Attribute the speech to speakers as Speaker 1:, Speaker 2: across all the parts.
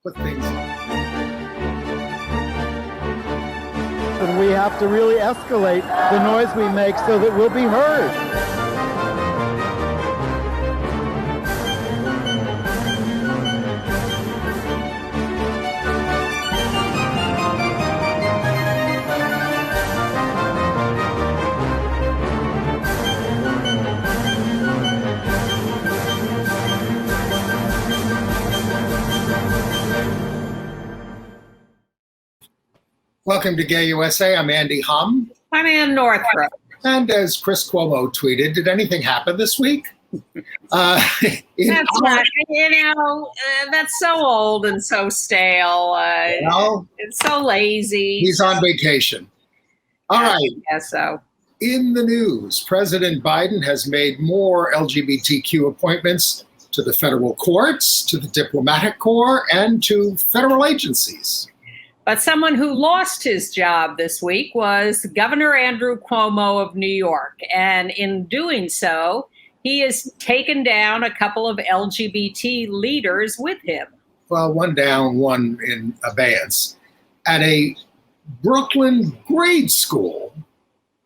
Speaker 1: put things on.
Speaker 2: And we have to really escalate the noise we make so that we'll be heard.
Speaker 1: Welcome to Gay USA. I'm Andy Hum.
Speaker 3: I'm Ann Northrup.
Speaker 1: And as Chris Cuomo tweeted, did anything happen this week?
Speaker 3: That's right. That's so old and so stale. It's so lazy.
Speaker 1: He's on vacation. All right.
Speaker 3: Yeah, so.
Speaker 1: In the news, President Biden has made more LGBTQ appointments to the federal courts, to the diplomatic corps, and to federal agencies.
Speaker 3: But someone who lost his job this week was Governor Andrew Cuomo of New York. And in doing so, he has taken down a couple of LGBT leaders with him.
Speaker 1: Well, one down, one in abeyance. At a Brooklyn grade school,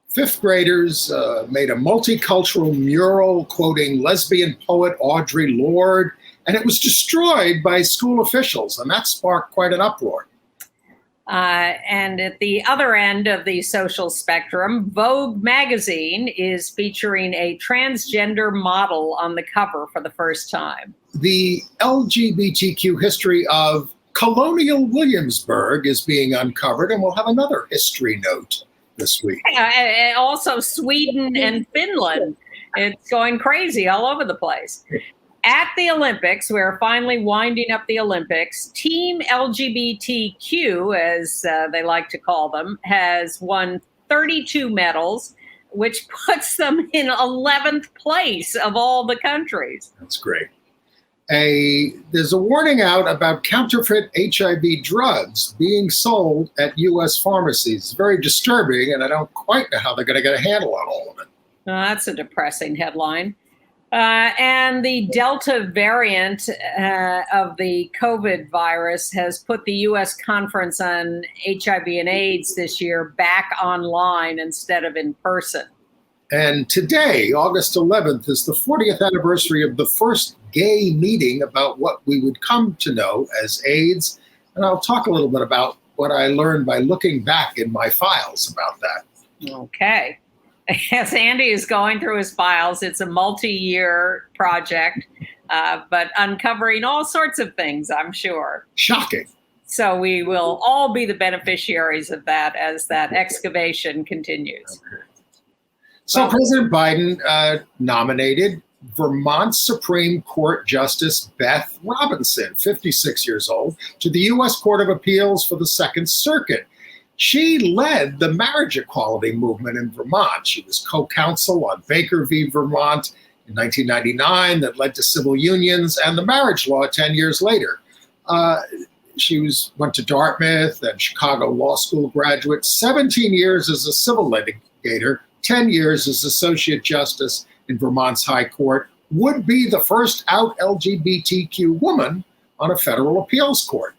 Speaker 1: fifth graders made a multicultural mural quoting lesbian poet Audre Lorde, and it was destroyed by school officials, and that sparked quite an uproar.
Speaker 3: And at the other end of the social spectrum, Vogue magazine is featuring a transgender model on the cover for the first time. The
Speaker 1: LGBTQ history of colonial Williamsburg is being uncovered, and we'll have another history note this week.
Speaker 3: And also Sweden and Finland. It's going crazy all over the place. At the Olympics, we're finally winding up the Olympics. Team LGBTQ, as they like to call them, has won 32 medals, which puts them in 11th place of all the countries.
Speaker 1: That's great. There's a warning out about counterfeit HIV drugs being sold at U.S. pharmacies. It's very disturbing, and I don't quite know how they're going to get a handle on all of it.
Speaker 3: That's a depressing headline. And the Delta variant of the COVID virus has put the U.S. conference on HIV and AIDS this year back online instead of in person.
Speaker 1: And today, August 11th, is the 40th anniversary of the first gay meeting about what we would come to know as AIDS. And I'll talk a little bit about what I learned by looking back in my files about that.
Speaker 3: Okay. As Andy is going through his files, it's a multi-year project, but uncovering all sorts of things, I'm sure.
Speaker 1: Shocking.
Speaker 3: So we will all be the beneficiaries of that as that excavation continues.
Speaker 1: Okay. So President Biden nominated Vermont Supreme Court Justice Beth Robinson, 56 years old, to the U.S. Court of Appeals for the Second Circuit. She led the marriage equality movement in Vermont. She was co-counsel on Baker v. Vermont in 1999 that led to civil unions and the marriage law 10 years later. She went to Dartmouth and Chicago Law School graduate, 17 years as a civil litigator, 10 years as associate justice in Vermont's High Court, would be the first out LGBTQ woman on a federal appeals court.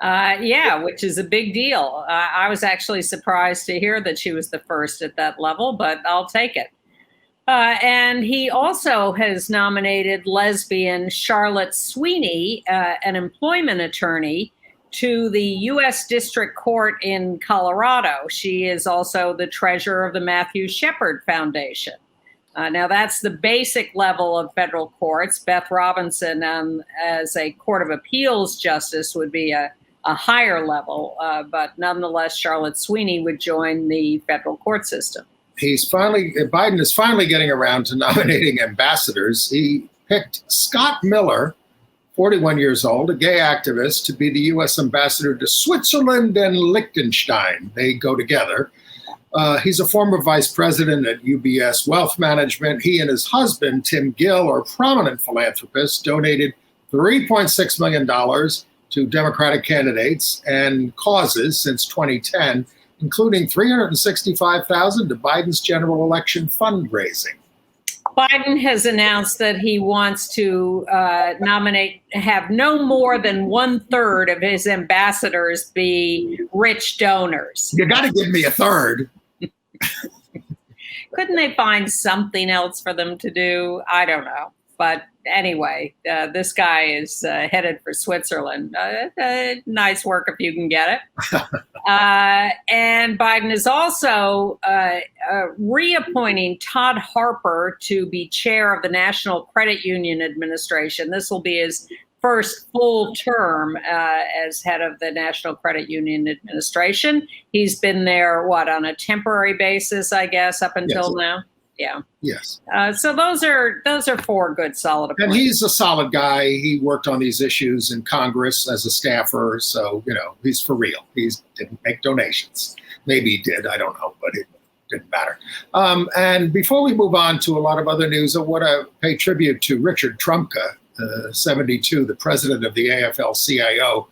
Speaker 3: Yeah, which is a big deal. I was actually surprised to hear that she was the first at that level, but I'll take it. And he also has nominated lesbian Charlotte Sweeney, an employment attorney, to the U.S. District Court in Colorado. She is also the treasurer of the Matthew Shepard Foundation. Now, that's the basic level of federal courts. Beth Robinson, as a Court of Appeals justice, would be a higher level, but nonetheless, Charlotte Sweeney would join the federal court system.
Speaker 1: Biden is finally getting around to nominating ambassadors. He picked Scott Miller, 41 years old, a gay activist, to be the U.S. ambassador to Switzerland and Liechtenstein. They go together. He's a former vice president at UBS Wealth Management. He and his husband, Tim Gill, are prominent philanthropists, donated $3.6 million to Democratic candidates and causes since 2010, including $365,000 to Biden's general election fundraising.
Speaker 3: Biden has announced that he wants to have no more than 1/3 of his ambassadors be rich donors.
Speaker 1: You got to give me a third.
Speaker 3: Couldn't they find something else for them to do? I don't know. But anyway, this guy is headed for Switzerland. Nice work if you can get it. And Biden is also reappointing Todd Harper to be chair of the National Credit Union Administration. This will be his first full term as head of the National Credit Union Administration. He's been there, on a temporary basis, I guess, up until now. Yeah.
Speaker 1: Yes.
Speaker 3: So those are 4 good, solid appointments.
Speaker 1: And he's a solid guy. He worked on these issues in Congress as a staffer. So, he's for real. He didn't make donations. Maybe he did. I don't know, but it didn't matter. And before we move on to a lot of other news, I want to pay tribute to Richard Trumka, 72, the president of the AFL-CIO,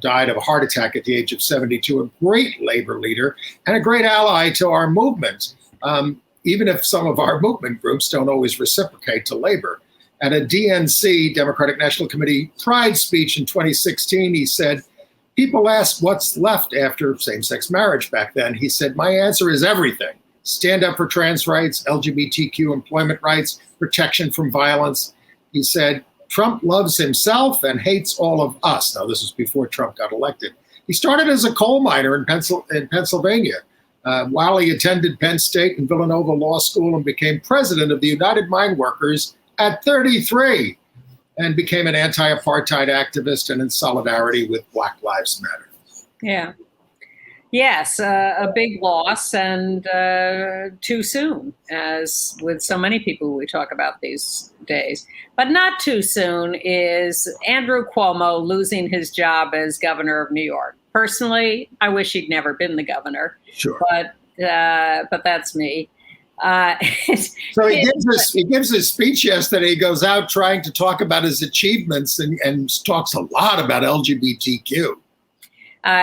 Speaker 1: died of a heart attack at the age of 72, a great labor leader and a great ally to our movement. Even if some of our movement groups don't always reciprocate to labor. At a DNC, Democratic National Committee Pride speech in 2016, he said, people ask what's left after same-sex marriage back then. He said, my answer is everything. Stand up for trans rights, LGBTQ employment rights, protection from violence. He said, Trump loves himself and hates all of us. Now, this was before Trump got elected. He started as a coal miner in Pennsylvania. While he attended Penn State and Villanova Law School and became president of the United Mine Workers at 33 and became an anti-apartheid activist and in solidarity with Black Lives Matter.
Speaker 3: Yeah. Yes, a big loss and too soon, as with so many people we talk about these days. But not too soon is Andrew Cuomo losing his job as governor of New York. Personally, I wish he'd never been the governor.
Speaker 1: Sure.
Speaker 3: But that's me.
Speaker 1: So he gives his speech yesterday. He goes out trying to talk about his achievements and talks a lot about LGBTQ.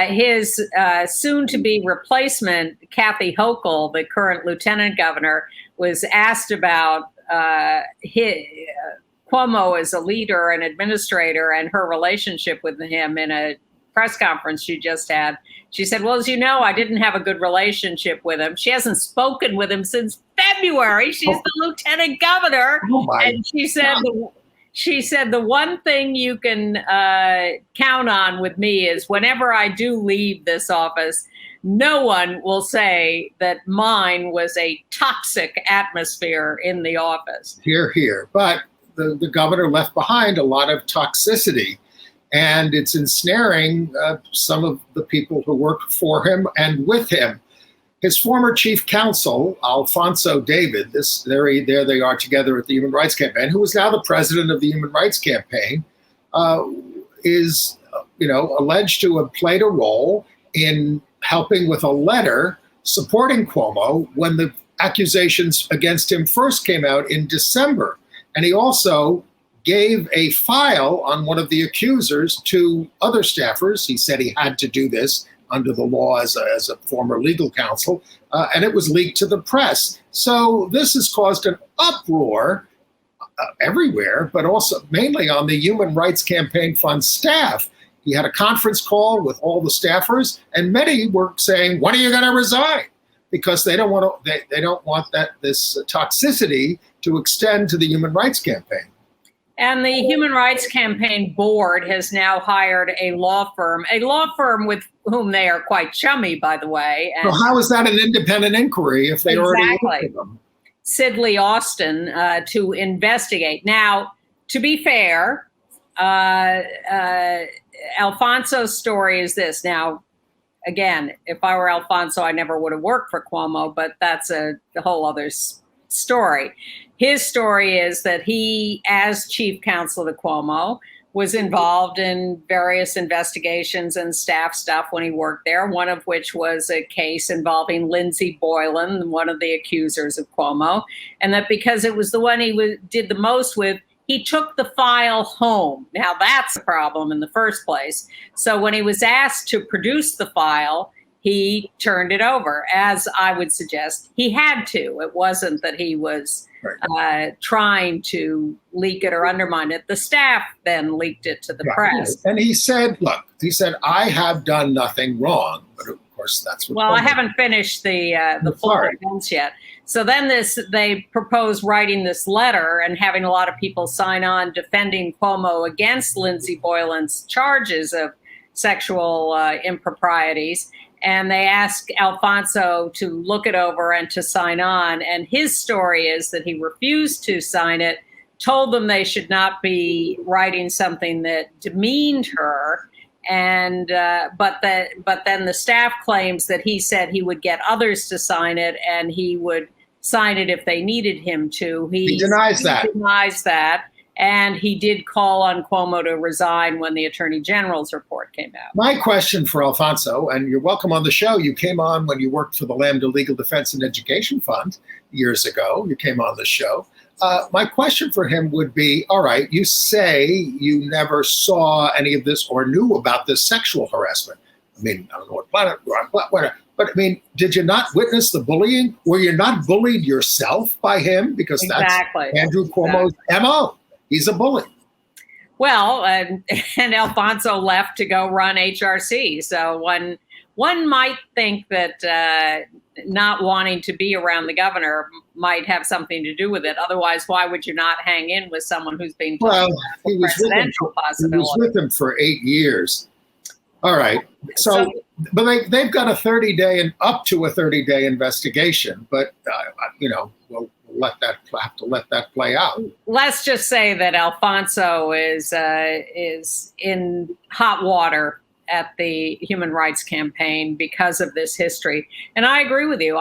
Speaker 3: His soon-to-be replacement, Kathy Hochul, the current lieutenant governor, was asked about Cuomo as a leader and administrator and her relationship with him in a press conference she just had. She said, well, as you know, I didn't have a good relationship with him. She hasn't spoken with him since February. She's the lieutenant governor. And she said, the one thing you can count on with me is whenever I do leave this office, no one will say that mine was a toxic atmosphere in the office.
Speaker 1: Hear, hear. But the governor left behind a lot of toxicity. And it's ensnaring some of the people who worked for him and with him. His former chief counsel, Alfonso David, there they are together at the Human Rights Campaign, who is now the president of the Human Rights Campaign, is alleged to have played a role in helping with a letter supporting Cuomo when the accusations against him first came out in December. And he also gave a file on one of the accusers to other staffers. He said he had to do this under the law as a former legal counsel, and it was leaked to the press. So this has caused an uproar everywhere, but also mainly on the Human Rights Campaign Fund staff. He had a conference call with all the staffers, and many were saying, "When are you going to resign?" Because they don't want to. They don't want this toxicity to extend to the Human Rights Campaign.
Speaker 3: And the Human Rights Campaign board has now hired a law firm with whom they are quite chummy, by the way.
Speaker 1: And so how is that an independent inquiry if they already looked at them?
Speaker 3: Sidley Austin to investigate. Now, to be fair, Alfonso's story is this. Now, again, if I were Alfonso, I never would have worked for Cuomo, but that's a whole other story. His story is that he, as chief counsel to Cuomo, was involved in various investigations and staff stuff when he worked there, one of which was a case involving Lindsey Boylan, one of the accusers of Cuomo, and that because it was the one he did the most with, he took the file home. Now, that's a problem in the first place. So when he was asked to produce the file, he turned it over, as I would suggest he had to. It wasn't that he was trying to leak it or undermine it. The staff then leaked it to the press.
Speaker 1: And he said, look, I have done nothing wrong. But of course, that's what.
Speaker 3: Well, I haven't finished the full defense yet. So then they proposed writing this letter and having a lot of people sign on defending Cuomo against Lindsey Boylan's charges of sexual improprieties. And they asked Alfonso to look it over and to sign on. And his story is that he refused to sign it, told them they should not be writing something that demeaned her. And but then the staff claims that he said he would get others to sign it and he would sign it if they needed him to. He denies that. And he did call on Cuomo to resign when the Attorney General's report came out.
Speaker 1: My question for Alfonso, and you're welcome on the show. You came on when you worked for the Lambda Legal Defense and Education Fund years ago. You came on the show. My question for him would be, all right, you say you never saw any of this or knew about this sexual harassment. I mean, I don't know what planet you're on, but I mean, did you not witness the bullying? Were you not bullied yourself by him? Because that's Andrew Cuomo's MO. He's a bully.
Speaker 3: Well, and Alfonso left to go run HRC. So one might think that not wanting to be around the governor might have something to do with it. Otherwise, why would you not hang in with someone who's being presidential possibility? He was
Speaker 1: with him for 8 years. All right. So but they've got a 30-day and up to a 30-day investigation. But we'll let that play out.
Speaker 3: Let's just say that Alfonso is in hot water at the Human Rights Campaign because of this history. And I agree with you.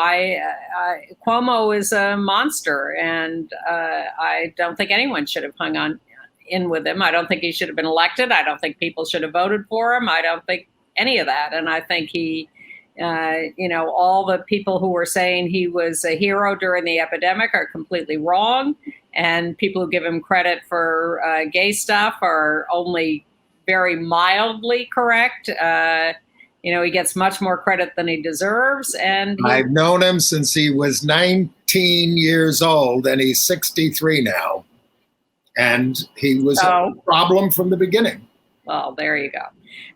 Speaker 3: Cuomo is a monster, and I don't think anyone should have hung on in with him. I don't think he should have been elected. I don't think people should have voted for him. I don't think any of that. And I think he, all the people who were saying he was a hero during the epidemic are completely wrong. And people who give him credit for gay stuff are only very mildly correct. He gets much more credit than he deserves. And
Speaker 1: I've known him since he was 19 years old, and he's 63 now. And he was a problem from the beginning.
Speaker 3: Well, there you go.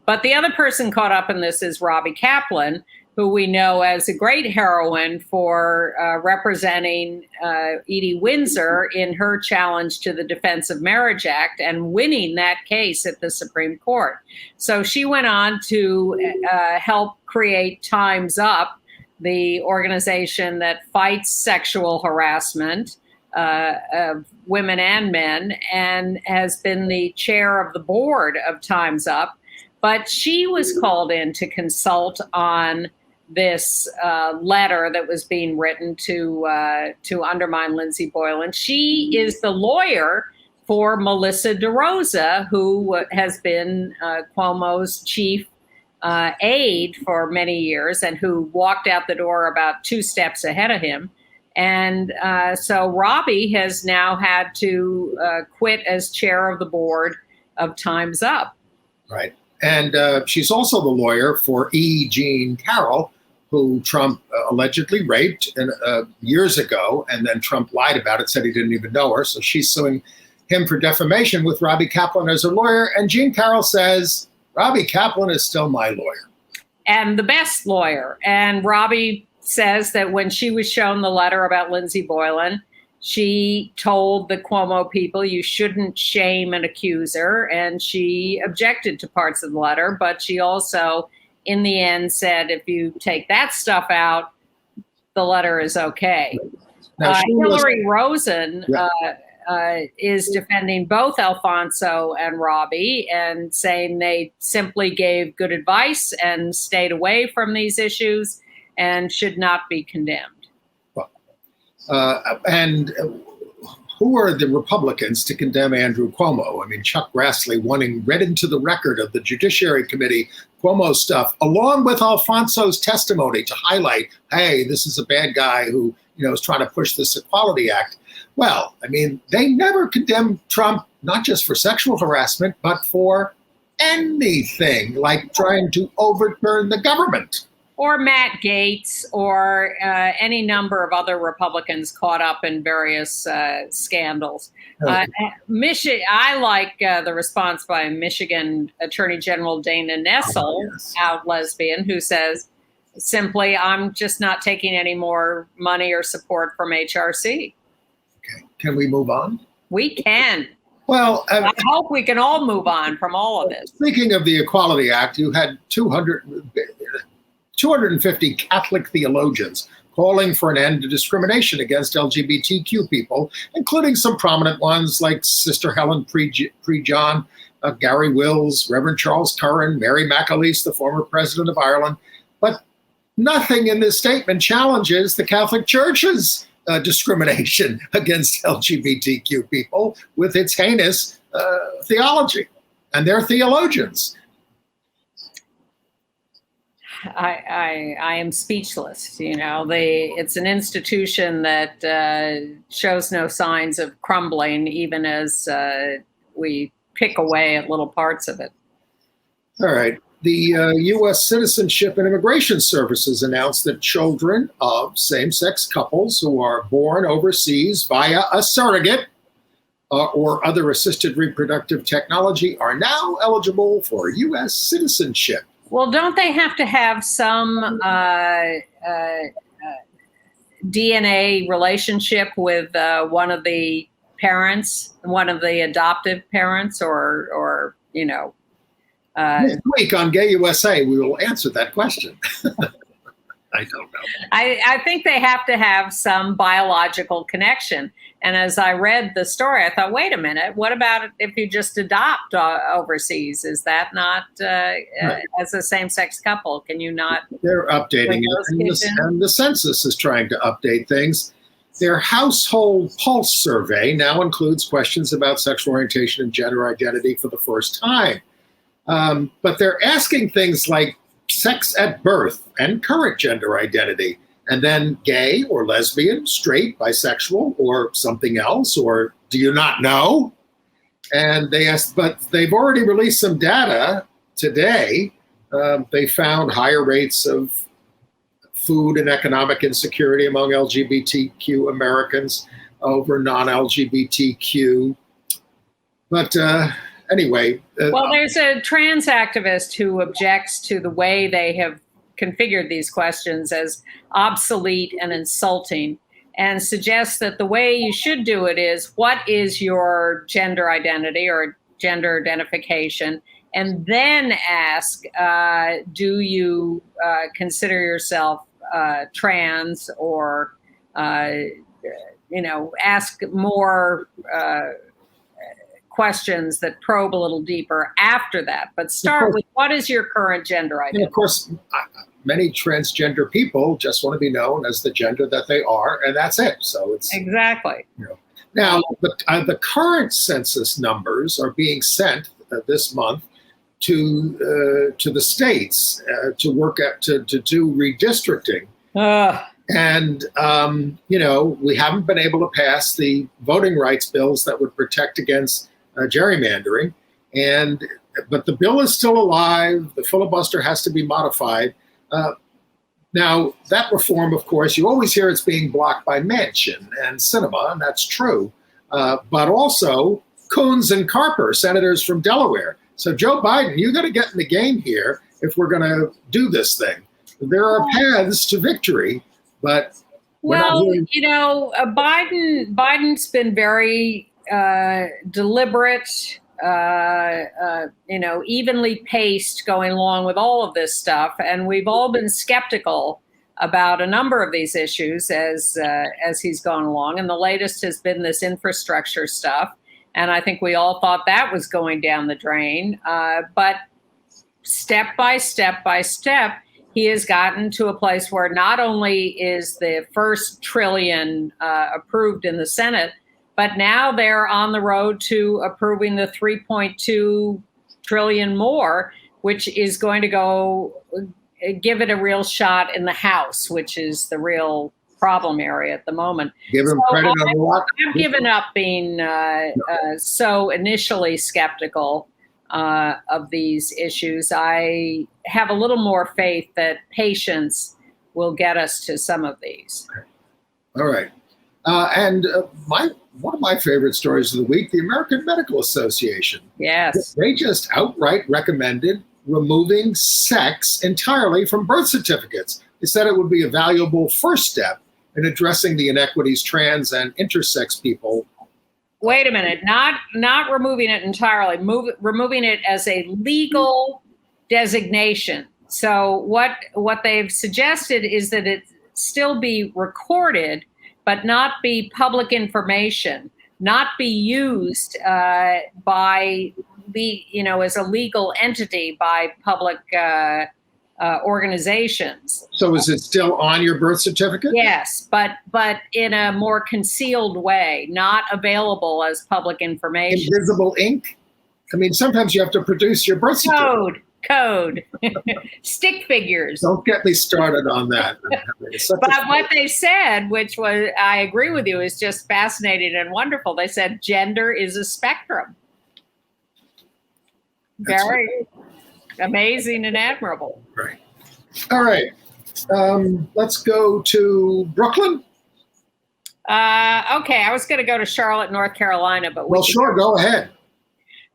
Speaker 3: But the other person caught up in this is Robbie Kaplan, who we know as a great heroine for representing Edie Windsor in her challenge to the Defense of Marriage Act and winning that case at the Supreme Court. So she went on to help create Time's Up, the organization that fights sexual harassment of women and men, and has been the chair of the board of Time's Up. But she was called in to consult on this letter that was being written to undermine Lindsey Boylan. She is the lawyer for Melissa DeRosa, who has been Cuomo's chief aide for many years and who walked out the door about 2 steps ahead of him. And so Robbie has now had to quit as chair of the board of Time's Up.
Speaker 1: Right. And she's also the lawyer for E. Jean Carroll, who Trump allegedly raped years ago. And then Trump lied about it, said he didn't even know her. So she's suing him for defamation with Robbie Kaplan as her lawyer. And Jean Carroll says, Robbie Kaplan is still my lawyer.
Speaker 3: And the best lawyer. And Robbie says that when she was shown the letter about Lindsey Boylan, she told the Cuomo people, you shouldn't shame an accuser. And she objected to parts of the letter, but she also, in the end, said, if you take that stuff out, the letter is okay. Now, Hillary Rosen is defending both Alfonso and Robbie and saying they simply gave good advice and stayed away from these issues and should not be condemned.
Speaker 1: And who are the Republicans to condemn Andrew Cuomo? I mean, Chuck Grassley read into the record of the Judiciary Committee Cuomo stuff, along with Alfonso's testimony to highlight, hey, this is a bad guy who, is trying to push this Equality Act. Well, I mean, they never condemned Trump, not just for sexual harassment, but for anything like trying to overturn the government.
Speaker 3: or Matt Gaetz, or any number of other Republicans caught up in various scandals. I like the response by Michigan Attorney General Dana Nessel, out lesbian, who says simply, I'm just not taking any more money or support from HRC.
Speaker 1: Okay. Can we move on?
Speaker 3: We can.
Speaker 1: Well,
Speaker 3: I hope we can all move on from all of this.
Speaker 1: Speaking of the Equality Act, you had 250 Catholic theologians calling for an end to discrimination against LGBTQ people, including some prominent ones like Sister Helen Prejohn, Gary Wills, Reverend Charles Curran, Mary McAleese, the former president of Ireland. But nothing in this statement challenges the Catholic Church's discrimination against LGBTQ people with its heinous theology and their theologians.
Speaker 3: I am speechless. It's an institution that shows no signs of crumbling, even as we pick away at little parts of it.
Speaker 1: All right. The U.S. Citizenship and Immigration Services announced that children of same-sex couples who are born overseas via a surrogate or other assisted reproductive technology are now eligible for U.S. citizenship.
Speaker 3: Well, don't they have to have some DNA relationship with one of the parents, one of the adoptive parents, or
Speaker 1: This week on Gay USA, we will answer that question. I don't know.
Speaker 3: I think they have to have some biological connection. And as I read the story, I thought, wait a minute, what about if you just adopt overseas? Is that not, as a same-sex couple, can you not?
Speaker 1: They're updating it, and the census is trying to update things. Their household pulse survey now includes questions about sexual orientation and gender identity for the first time. But they're asking things like sex at birth and current gender identity, and then gay or lesbian, straight, bisexual, or something else, or do you not know? And they asked, but they've already released some data today. They found higher rates of food and economic insecurity among LGBTQ Americans over non-LGBTQ. But anyway.
Speaker 3: Well, there's a trans activist who objects to the way they have configured these questions as obsolete and insulting, and suggests that the way you should do it is, what is your gender identity or gender identification? And then ask, do you consider yourself trans, or, ask more questions that probe a little deeper after that. But start with, what is your current gender identity?
Speaker 1: And of course, many transgender people just want to be known as the gender that they are, and that's it. So it's
Speaker 3: exactly.
Speaker 1: Now, the current census numbers are being sent this month to the states to work at to do redistricting. And we haven't been able to pass the voting rights bills that would protect against gerrymandering, but the bill is still alive. The filibuster has to be modified. Now, that reform, of course, you always hear it's being blocked by Manchin and Sinema, and that's true. But also Coons and Carper, senators from Delaware. So Joe Biden, you got to get in the game here if we're going to do this thing. There are paths to victory, but
Speaker 3: Biden's been very deliberate, evenly paced going along with all of this stuff. And we've all been skeptical about a number of these issues as he's gone along. And the latest has been this infrastructure stuff. And I think we all thought that was going down the drain. But step by step by step, he has gotten to a place where not only is the first trillion approved in the Senate, but now they're on the road to approving the 3.2 trillion more, which is going to give it a real shot in the House, which is the real problem area at the moment.
Speaker 1: Give him credit on a lot.
Speaker 3: I've given up being so initially skeptical. of these issues. I have a little more faith that patience will get us to some of these.
Speaker 1: All right. One of my favorite stories of the week, the American Medical Association.
Speaker 3: Yes.
Speaker 1: They just outright recommended removing sex entirely from birth certificates. They said it would be a valuable first step in addressing the inequities trans and intersex people.
Speaker 3: Wait a minute, not removing it entirely, removing it as a legal designation. So what they've suggested is that it still be recorded, but not be public information, not be used by as a legal entity by public organizations.
Speaker 1: So is it still on your birth certificate?
Speaker 3: Yes, but in a more concealed way, not available as public information.
Speaker 1: Invisible ink? I mean, sometimes you have to produce your birth certificate.
Speaker 3: Code. Stick figures.
Speaker 1: Don't get me started on that.
Speaker 3: But what they said, which was, I agree with you, is just fascinating and wonderful. They said gender is a spectrum. Very amazing and admirable.
Speaker 1: Right. All right. Let's go to Brooklyn.
Speaker 3: Okay, I was going to go to Charlotte, North Carolina, but
Speaker 1: Go ahead.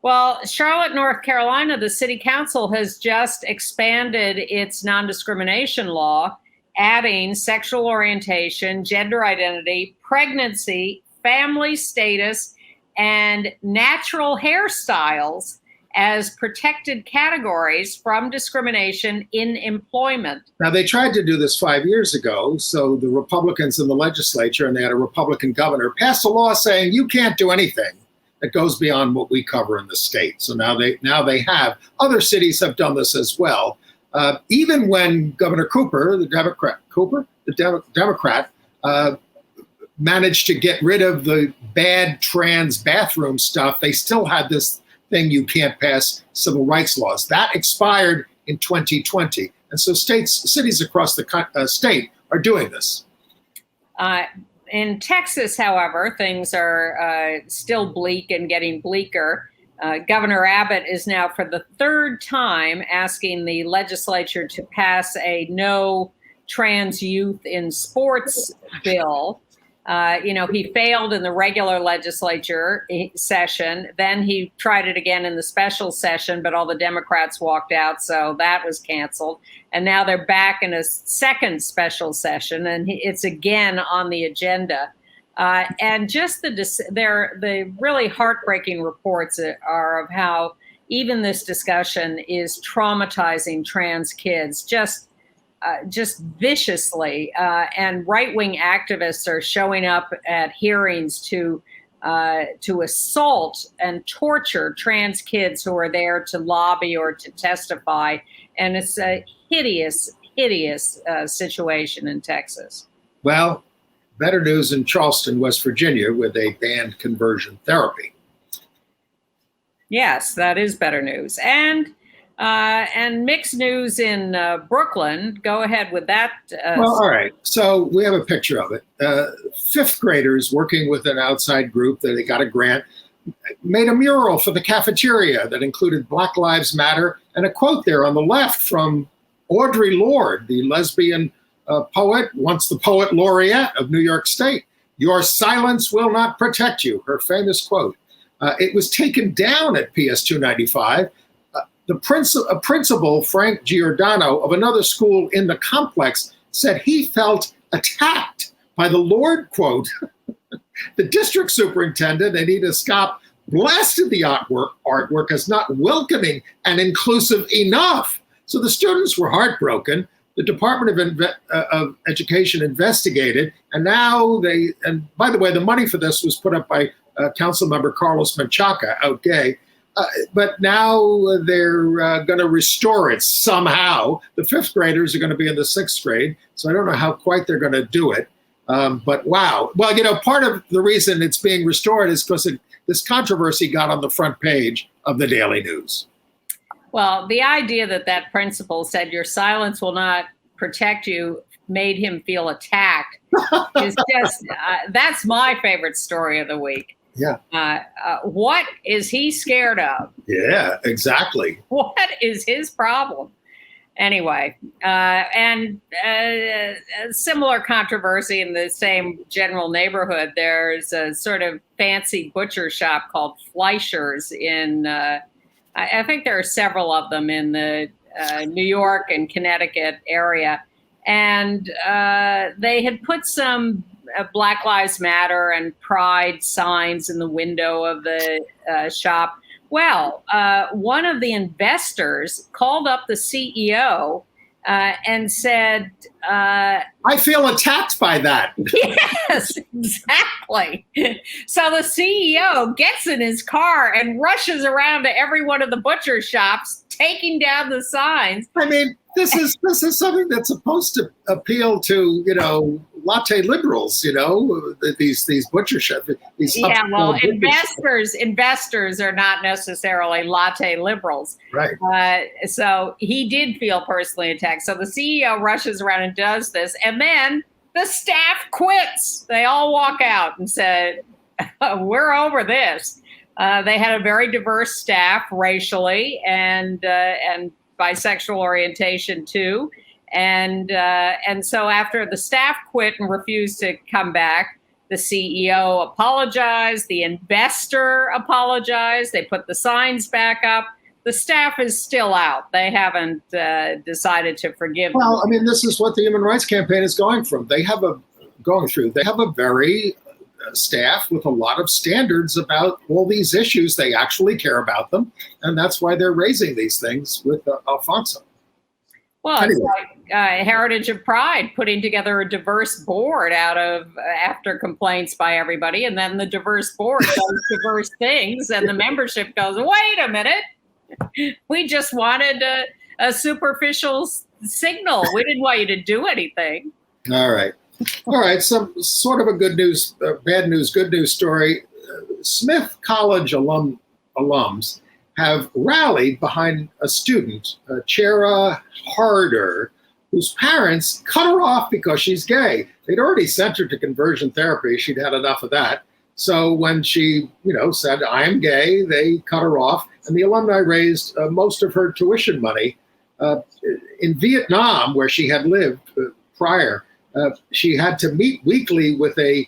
Speaker 3: Well, Charlotte, North Carolina, the city council has just expanded its non-discrimination law, adding sexual orientation, gender identity, pregnancy, family status, and natural hairstyles as protected categories from discrimination in employment.
Speaker 1: Now, they tried to do this 5 years ago. So the Republicans in the legislature, and they had a Republican governor, passed a law saying you can't do anything that goes beyond what we cover in the state. So now they have. Other cities have done this as well. Even when Governor Cooper, the Democrat, managed to get rid of the bad trans bathroom stuff, they still had this thing, you can't pass civil rights laws. That expired in 2020. And so cities across the state are doing this.
Speaker 3: In Texas, however, things are still bleak and getting bleaker. Governor Abbott is now for the third time asking the legislature to pass a no trans youth in sports bill. He failed in the regular legislature session. Then he tried it again in the special session, but all the Democrats walked out, so that was canceled. And now they're back in a second special session, and it's again on the agenda. And just the really heartbreaking reports are of how even this discussion is traumatizing trans kids, just viciously, and right-wing activists are showing up at hearings to assault and torture trans kids who are there to lobby or to testify, and it's a hideous situation in Texas.
Speaker 1: Well, better news in Charleston, West Virginia, where they banned conversion therapy.
Speaker 3: Yes, that is better news. And mixed news in Brooklyn. Go ahead with that.
Speaker 1: All right. So we have a picture of it. Fifth graders working with an outside group that they got a grant, made a mural for the cafeteria that included Black Lives Matter and a quote there on the left from Audre Lorde, the lesbian poet, once the poet laureate of New York State. "Your silence will not protect you," her famous quote. It was taken down at PS 295. A principal, Frank Giordano, of another school in the complex, said he felt attacked by the Lorde quote. The district superintendent, Anita Scott, blasted the artwork as not welcoming and inclusive enough. So the students were heartbroken. The Department of Education investigated, and now and by the way, the money for this was put up by Council Member Carlos Menchaca, out gay. But now they're going to restore it somehow. The fifth graders are going to be in the sixth grade, so I don't know how quite they're going to do it. But wow. Well, part of the reason it's being restored is because this controversy got on the front page of the Daily News.
Speaker 3: Well, the idea that principal said your silence will not protect you made him feel attacked is just, that's my favorite story of the week.
Speaker 1: Yeah.
Speaker 3: What is he scared of?
Speaker 1: Yeah, exactly.
Speaker 3: What is his problem? Anyway, and a similar controversy in the same general neighborhood. There's a sort of fancy butcher shop called Fleischer's in, I think there are several of them in the New York and Connecticut area. And they had put some Black Lives Matter and Pride signs in the window of the shop. Well, one of the investors called up the CEO and said,
Speaker 1: I feel attacked by that.
Speaker 3: Yes, exactly. So the CEO gets in his car and rushes around to every one of the butcher shops, taking down the signs.
Speaker 1: I mean, this is something that's supposed to appeal to, latte liberals, these butcher shops.
Speaker 3: Yeah, well, investors are not necessarily latte liberals.
Speaker 1: Right.
Speaker 3: So he did feel personally attacked. So the CEO rushes around and does this, and then the staff quits. They all walk out and said, "We're over this." They had a very diverse staff racially and bisexual orientation too. And so after the staff quit and refused to come back, the CEO apologized, the investor apologized, they put the signs back up. The staff is still out. They haven't decided to forgive them.
Speaker 1: Well, I mean, this is what the Human Rights Campaign is going through. They have a very staff with a lot of standards about all these issues. They actually care about them, and that's why they're raising these things with Alfonso.
Speaker 3: Well, anyway. It's like Heritage of Pride putting together a diverse board after complaints by everybody, and then the diverse board does diverse things, and the membership goes, "Wait a minute, we just wanted a superficial signal. We didn't want you to do anything." All
Speaker 1: right. Some sort of a good news, bad news, good news story. Smith College alums have rallied behind a student, Chera Harder, whose parents cut her off because she's gay. They'd already sent her to conversion therapy. She'd had enough of that. So when she, said, "I am gay," they cut her off. And the alumni raised most of her tuition money. In Vietnam, where she had lived prior, she had to meet weekly with a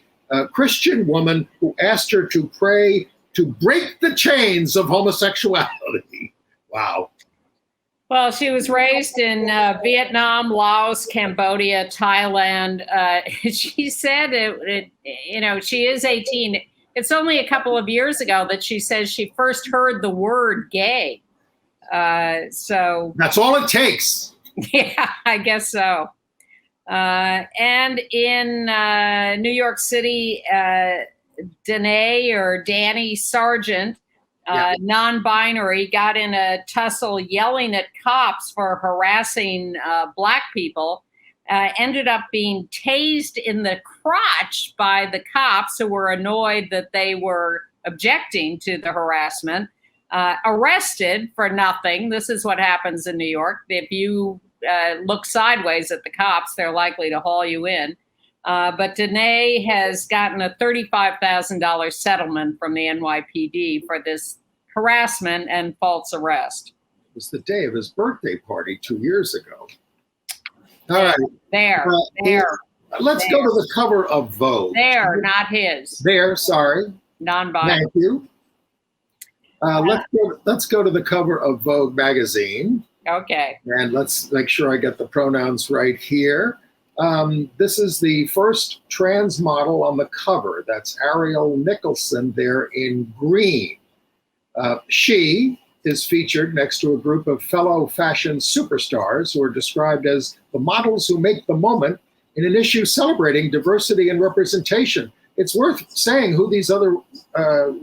Speaker 1: Christian woman who asked her to pray to break the chains of homosexuality. Wow.
Speaker 3: Well, she was raised in Vietnam, Laos, Cambodia, Thailand. She said, she is 18. It's only a couple of years ago that she says she first heard the word gay. So
Speaker 1: that's all it takes.
Speaker 3: Yeah, I guess so. And in New York City, Danny Sargent, non-binary, got in a tussle yelling at cops for harassing Black people, ended up being tased in the crotch by the cops who were annoyed that they were objecting to the harassment, arrested for nothing. This is what happens in New York. If you look sideways at the cops, they're likely to haul you in. But Danae has gotten a $35,000 settlement from the NYPD for this harassment and false arrest.
Speaker 1: It was the day of his birthday party 2 years ago. All right.
Speaker 3: There.
Speaker 1: Let's go to the cover of Vogue.
Speaker 3: Not his.
Speaker 1: Sorry.
Speaker 3: Non-binary.
Speaker 1: Thank you. Let's go to the cover of Vogue magazine.
Speaker 3: Okay.
Speaker 1: And let's make sure I get the pronouns right here. This is the first trans model on the cover. That's Ariel Nicholson there in green. She is featured next to a group of fellow fashion superstars who are described as the models who make the moment in an issue celebrating diversity and representation. It's worth saying who these other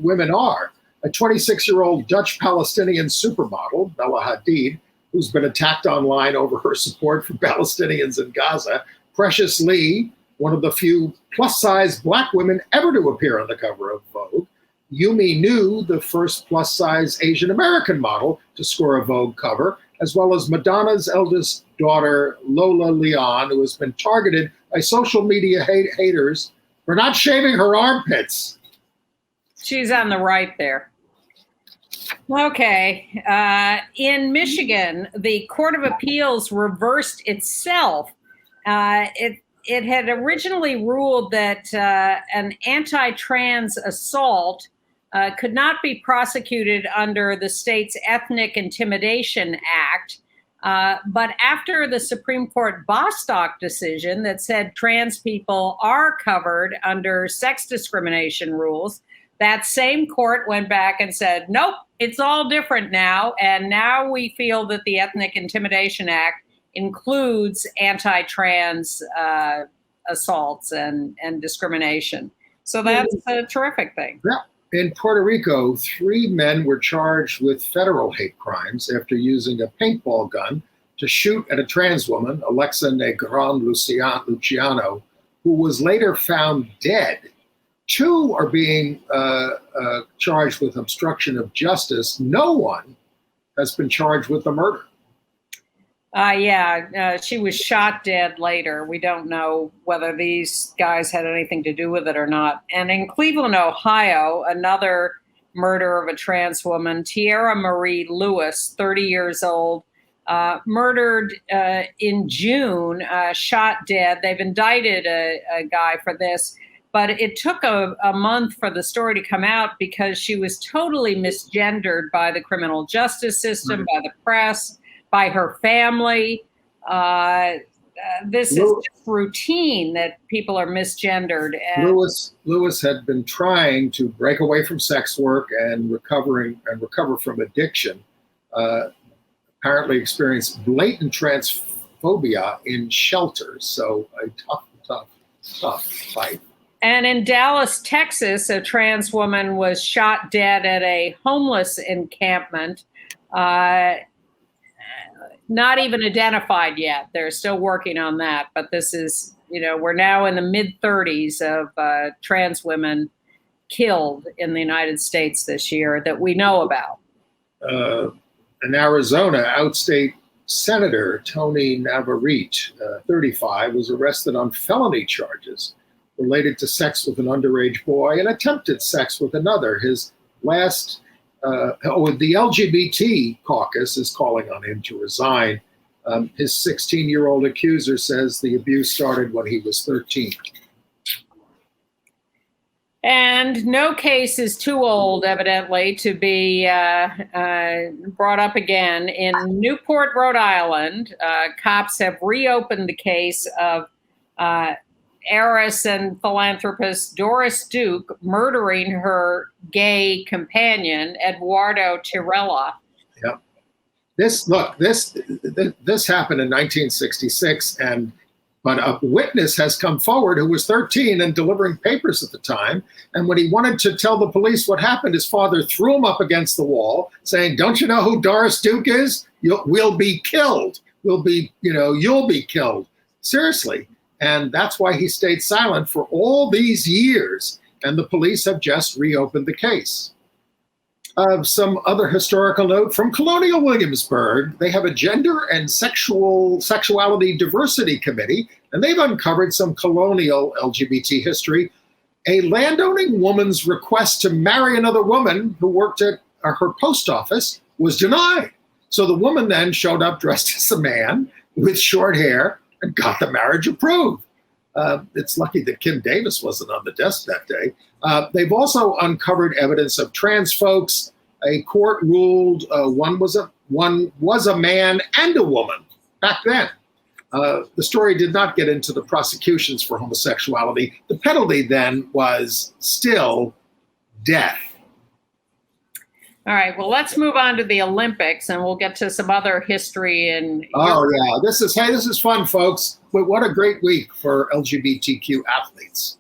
Speaker 1: women are. A 26-year-old Dutch-Palestinian supermodel, Bella Hadid, who's been attacked online over her support for Palestinians in Gaza. Precious Lee, one of the few plus-size Black women ever to appear on the cover of Vogue. Yumi Nu, the first plus-size Asian American model to score a Vogue cover, as well as Madonna's eldest daughter, Lola Leon, who has been targeted by social media haters for not shaving her armpits.
Speaker 3: She's on the right there. Okay. In Michigan, the Court of Appeals reversed itself. It had originally ruled that an anti-trans assault could not be prosecuted under the state's Ethnic Intimidation Act. But after the Supreme Court Bostock decision that said trans people are covered under sex discrimination rules, that same court went back and said, nope, it's all different now. And now we feel that the Ethnic Intimidation Act includes anti-trans assaults and discrimination. So that's a terrific thing.
Speaker 1: Yeah. In Puerto Rico, 3 men were charged with federal hate crimes after using a paintball gun to shoot at a trans woman, Alexa Negron Luciano, who was later found dead. 2 are being charged with obstruction of justice. No one has been charged with the murder.
Speaker 3: She was shot dead later. We don't know whether these guys had anything to do with it or not. And in Cleveland, Ohio, another murder of a trans woman, Tiara Marie Lewis, 30 years old, murdered in June, shot dead. They've indicted a guy for this, but it took a month for the story to come out because she was totally misgendered by the criminal justice system, by the press, by her family. This is just routine that people are misgendered. And
Speaker 1: Lewis had been trying to break away from sex work and recover from addiction. Apparently experienced blatant transphobia in shelters. So a tough fight.
Speaker 3: And in Dallas, Texas, a trans woman was shot dead at a homeless encampment. Not even identified yet. They're still working on that. But this is, we're now in the mid-30s of trans women killed in the United States this year that we know about.
Speaker 1: In Arizona, outstate Senator Tony Navarrete, 35, was arrested on felony charges related to sex with an underage boy and attempted sex with another. His last the LGBT caucus is calling on him to resign. His 16-year-old accuser says the abuse started when he was 13.
Speaker 3: And no case is too old, evidently, to be brought up again. In Newport, Rhode Island, cops have reopened the case of heiress and philanthropist Doris Duke murdering her gay companion, Eduardo Tirella.
Speaker 1: Yep. This happened in 1966, but a witness has come forward who was 13 and delivering papers at the time. And when he wanted to tell the police what happened, his father threw him up against the wall, saying, "Don't you know who Doris Duke is? We'll be killed. You'll be killed." Seriously. And that's why he stayed silent for all these years. And the police have just reopened the case. Some other historical note from Colonial Williamsburg, they have a gender and sexuality diversity committee, and they've uncovered some colonial LGBT history. A landowning woman's request to marry another woman who worked at her post office was denied. So the woman then showed up dressed as a man with short hair and got the marriage approved. It's lucky that Kim Davis wasn't on the desk that day. They've also uncovered evidence of trans folks. A court ruled one was a man and a woman back then. The story did not get into the prosecutions for homosexuality. The penalty then was still death.
Speaker 3: All right, well, let's move on to the Olympics, and we'll get to some other history.
Speaker 1: This is fun, folks. But what a great week for LGBTQ athletes.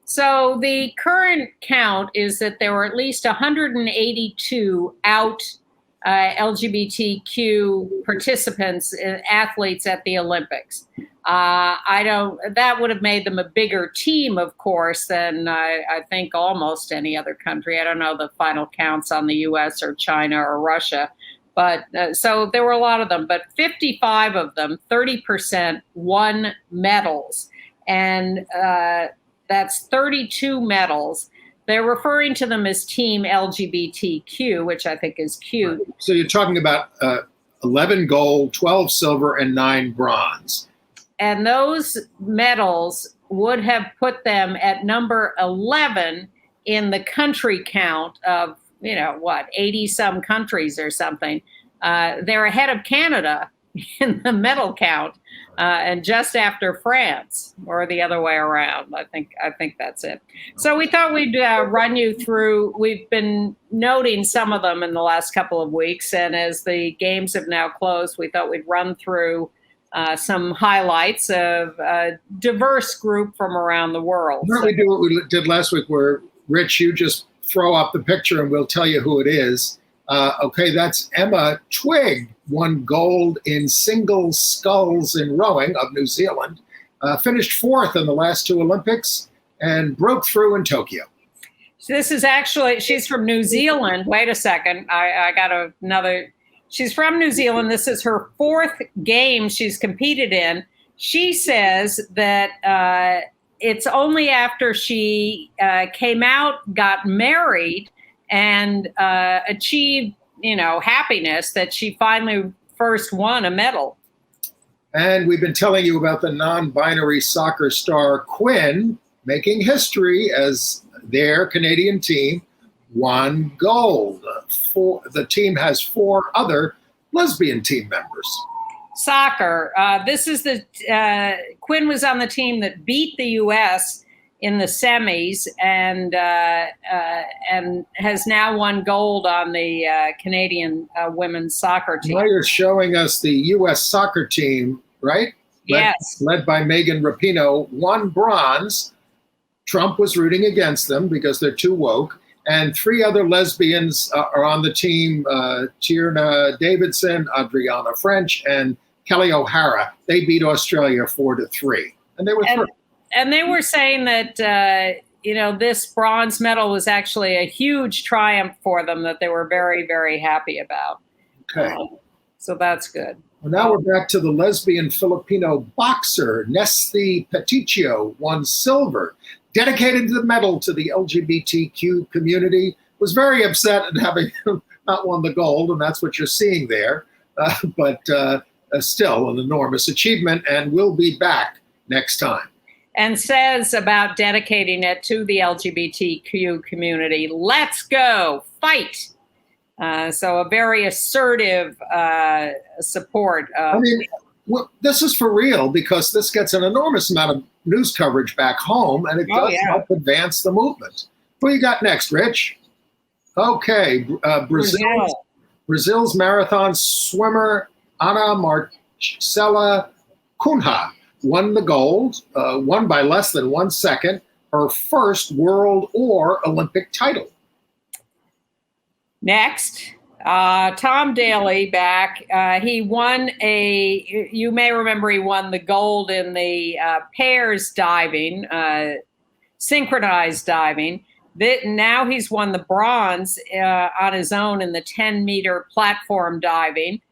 Speaker 3: So the current count is that there were at least 182 out LGBTQ participants, athletes at the Olympics. That would have made them a bigger team, of course, than I think almost any other country. I don't know the final counts on the US or China or Russia, but so there were a lot of them, but 55 of them, 30% won medals. And that's 32 medals. They're referring to them as Team LGBTQ, which I think is cute.
Speaker 1: So you're talking about 11 gold, 12 silver, and 9 bronze.
Speaker 3: And those medals would have put them at number 11 in the country count of, 80 some countries or something. They're ahead of Canada in the medal count, and just after France, or the other way around. I think that's it. So we thought we'd run you through. We've been noting some of them in the last couple of weeks, and as the games have now closed, we thought we'd run through some highlights of a diverse group from around the world.
Speaker 1: Why don't we do what we did last week, where, Rich, you just throw up the picture and we'll tell you who it is. Okay, that's Emma Twigg, won gold in single sculls in rowing of New Zealand, finished 4th in the last 2 Olympics, and broke through in Tokyo.
Speaker 3: So this is actually, she's from New Zealand. Wait a second, I got another. She's from New Zealand. This is her 4th game she's competed in. She says that it's only after she came out, got married, and achieved, happiness that she finally first won a medal.
Speaker 1: And we've been telling you about the non-binary soccer star Quinn making history as their Canadian team won gold. The team has 4 other lesbian team members.
Speaker 3: Soccer. This is Quinn was on the team that beat the U.S. in the semis, and has now won gold on the Canadian women's soccer team.
Speaker 1: Now you're showing us the U.S. soccer team, right?
Speaker 3: Yes.
Speaker 1: Led by Megan Rapinoe, won bronze. Trump was rooting against them because they're too woke. And 3 other lesbians are on the team, Tierna Davidson, Adriana French, and Kelly O'Hara. They beat Australia 4-3. And they were
Speaker 3: And they were saying that, this bronze medal was actually a huge triumph for them that they were very, very happy about.
Speaker 1: Okay.
Speaker 3: So that's good.
Speaker 1: Well, now we're back to the lesbian Filipino boxer, Nesty Peticio, won silver, dedicated the medal to the LGBTQ community, was very upset at having not won the gold, and that's what you're seeing there. But still an enormous achievement, and will be back next time.
Speaker 3: And says about dedicating it to the LGBTQ community, let's go, fight. So a very assertive support.
Speaker 1: This is for real, because this gets an enormous amount of news coverage back home, and it does help advance the movement. What you got next, Rich? Okay, Brazil's marathon swimmer Ana Marcela Cunha won the gold, won by less than 1 second, her first world or Olympic title.
Speaker 3: Next, Tom Daley back. He won you may remember he won the gold in the pairs diving, synchronized diving. Now he's won the bronze on his own in the 10-meter platform diving.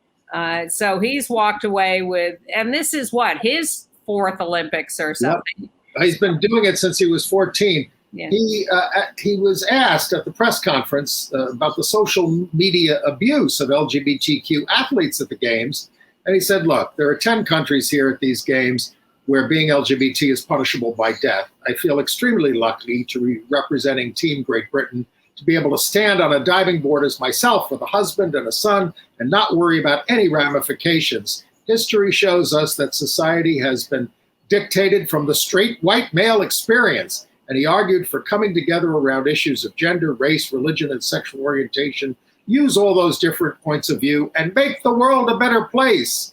Speaker 3: So he's walked away with, and this is his 4th Olympics or something.
Speaker 1: Yep. He's been doing it since he was 14. Yeah. He was asked at the press conference about the social media abuse of LGBTQ athletes at the games. And he said, look, there are 10 countries here at these games where being LGBT is punishable by death. I feel extremely lucky to be representing Team Great Britain, to be able to stand on a diving board as myself with a husband and a son and not worry about any ramifications. History shows us that society has been dictated from the straight white male experience. And he argued for coming together around issues of gender, race, religion, and sexual orientation, use all those different points of view, and make the world a better place.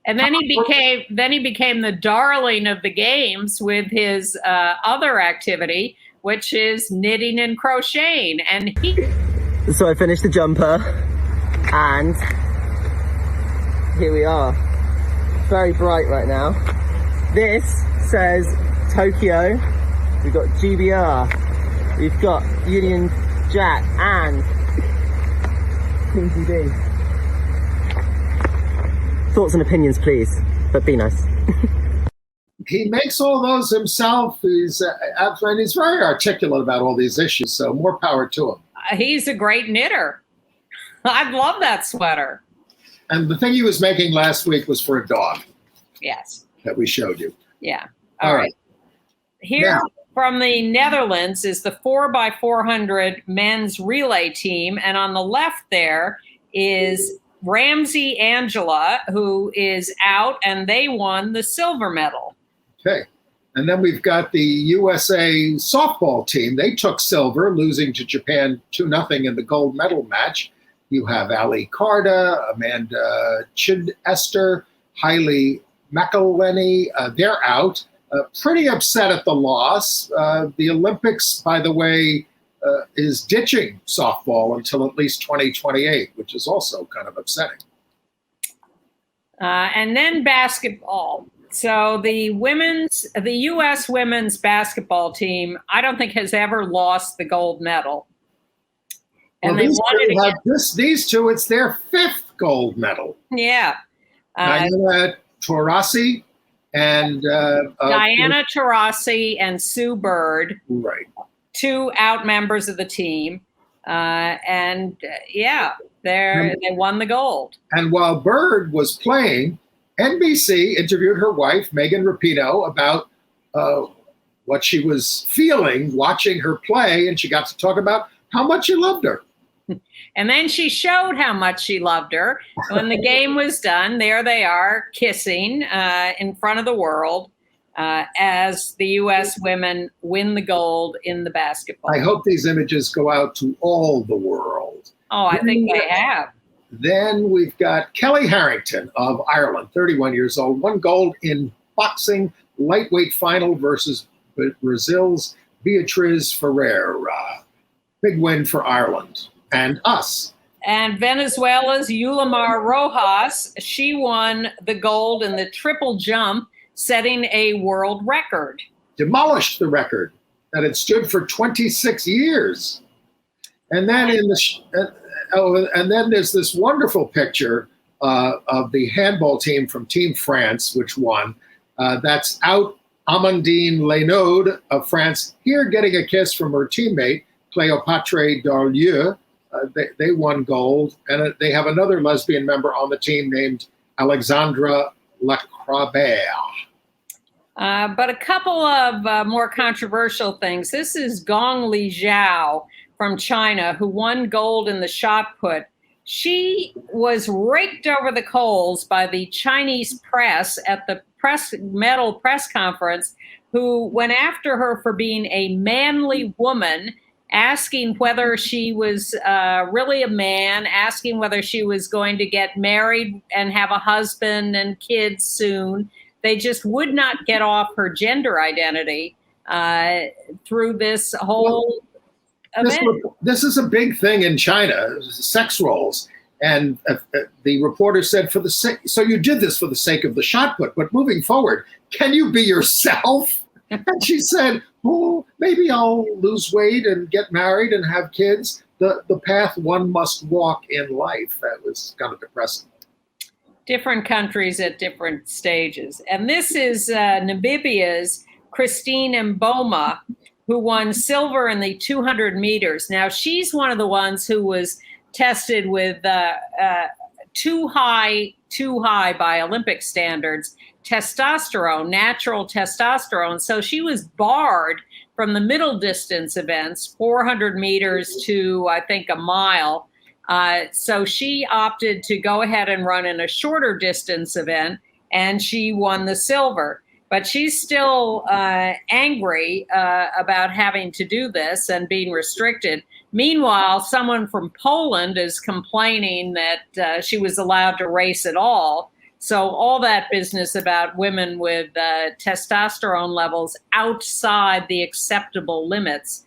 Speaker 3: And then he became the darling of the games with his other activity, which is knitting and crocheting. And
Speaker 4: So I finished the jumper, and here we are. Very bright right now. This says Tokyo. We've got GBR. We've got Union Jack and Team GB. Thoughts and opinions, please, but be nice.
Speaker 1: he makes all those himself. He's very articulate about all these issues. So more power to him.
Speaker 3: He's a great knitter. I love that sweater.
Speaker 1: And the thing he was making last week was for a dog.
Speaker 3: Yes.
Speaker 1: That we showed you.
Speaker 3: Yeah. All right. Here
Speaker 1: Now,
Speaker 3: from the Netherlands is the 4x400 men's relay team. And on the left there is Ramsey Angela, who is out, and they won the silver medal.
Speaker 1: Okay. And then we've got the USA softball team. They took silver, losing to Japan 2-0 in the gold medal match. You have Ali Carda, Amanda Chid-Esther, Hailey McElhenney. They're out. Pretty upset at the loss. The Olympics, by the way, is ditching softball until at least 2028, which is also kind of upsetting.
Speaker 3: And then basketball. So the U.S. women's basketball team, I don't think has ever lost the gold medal. And
Speaker 1: well,
Speaker 3: they wanted to get
Speaker 1: these two, it's their 5th gold medal.
Speaker 3: Yeah.
Speaker 1: Diana Taurasi and
Speaker 3: Diana Taurasi and Sue Bird,
Speaker 1: right,
Speaker 3: 2 out members of the team. They won the gold.
Speaker 1: And while Bird was playing, NBC interviewed her wife, Megan Rapinoe, about what she was feeling watching her play, and she got to talk about how much she loved her.
Speaker 3: And then she showed how much she loved her. When the game was done, there they are kissing in front of the world as the U.S. women win the gold in the basketball.
Speaker 1: I hope these images go out to all the world.
Speaker 3: Oh, I think they have.
Speaker 1: Then we've got Kelly Harrington of Ireland, 31 years old, won gold in boxing lightweight final versus Brazil's Beatriz Ferreira. Big win for Ireland and us.
Speaker 3: And Venezuela's Yulimar Rojas, she won the gold in the triple jump, setting a world record.
Speaker 1: Demolished the record that had stood for 26 years. And then and then there's this wonderful picture of the handball team from Team France, which won. That's out Amandine Leynaud of France, here getting a kiss from her teammate, Cléopâtre Darlieu. They won gold. And they have another lesbian member on the team named Alexandra Lacrabert.
Speaker 3: But a couple of more controversial things. This is Gong Li Zhao from China, who won gold in the shot put. She was raked over the coals by the Chinese press at the medal press conference, who went after her for being a manly woman, asking whether she was really a man, asking whether she was going to get married and have a husband and kids soon. They just would not get off her gender identity through this whole event.
Speaker 1: This is a big thing in China, sex roles. And the reporter said, so you did this for the sake of the shot put, but moving forward, can you be yourself? And she said, oh, maybe I'll lose weight and get married and have kids. The path one must walk in life. That was kind of depressing.
Speaker 3: Different countries at different stages. And this is Namibia's Christine Mboma, who won silver in the 200 meters. Now, she's one of the ones who was tested with too high by Olympic standards, testosterone, natural testosterone. So she was barred from the middle distance events, 400 meters to, I think, a mile. So she opted to go ahead and run in a shorter distance event, and she won the silver. But she's still angry about having to do this and being restricted. Meanwhile, someone from Poland is complaining that she was allowed to race at all. So all that business about women with testosterone levels outside the acceptable limits